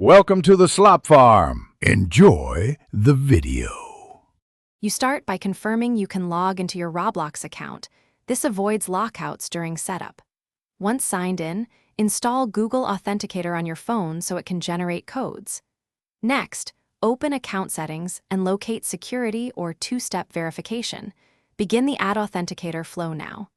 Welcome to the Slop Farm. Enjoy the video. You start by confirming you can log into your Roblox account. This avoids lockouts during setup. Once signed in, install Google Authenticator on your phone so it can generate codes. Next, open Account Settings and locate Security or Two-Step Verification. Begin the Add Authenticator flow now.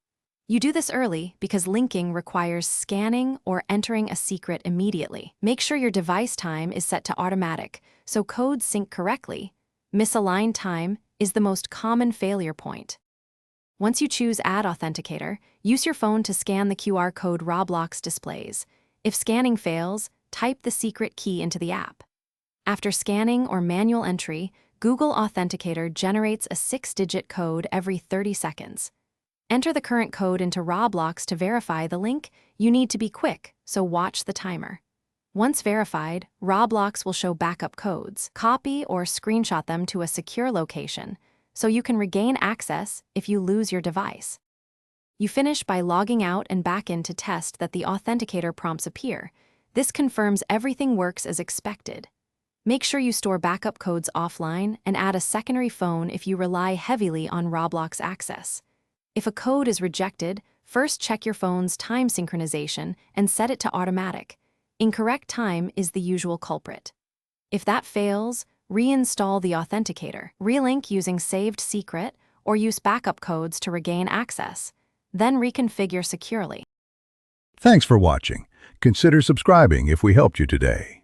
You do this early because linking requires scanning or entering a secret immediately. Make sure your device time is set to automatic so codes sync correctly. Misaligned time is the most common failure point. Once you choose Add Authenticator, use your phone to scan the QR code Roblox displays. If scanning fails, type the secret key into the app. After scanning or manual entry, Google Authenticator generates a 6-digit code every 30 seconds. Enter the current code into Roblox to verify the link. You need to be quick, so watch the timer. Once verified, Roblox will show backup codes. Copy or screenshot them to a secure location, so you can regain access if you lose your device. You finish by logging out and back in to test that the Authenticator prompts appear. This confirms everything works as expected. Make sure you store backup codes offline and add a secondary phone if you rely heavily on Roblox access. If a code is rejected, first check your phone's time synchronization and set it to automatic. Incorrect time is the usual culprit. If that fails, reinstall the Authenticator. Relink using saved secret or use backup codes to regain access. Then reconfigure securely. Thanks for watching. Consider subscribing if we helped you today.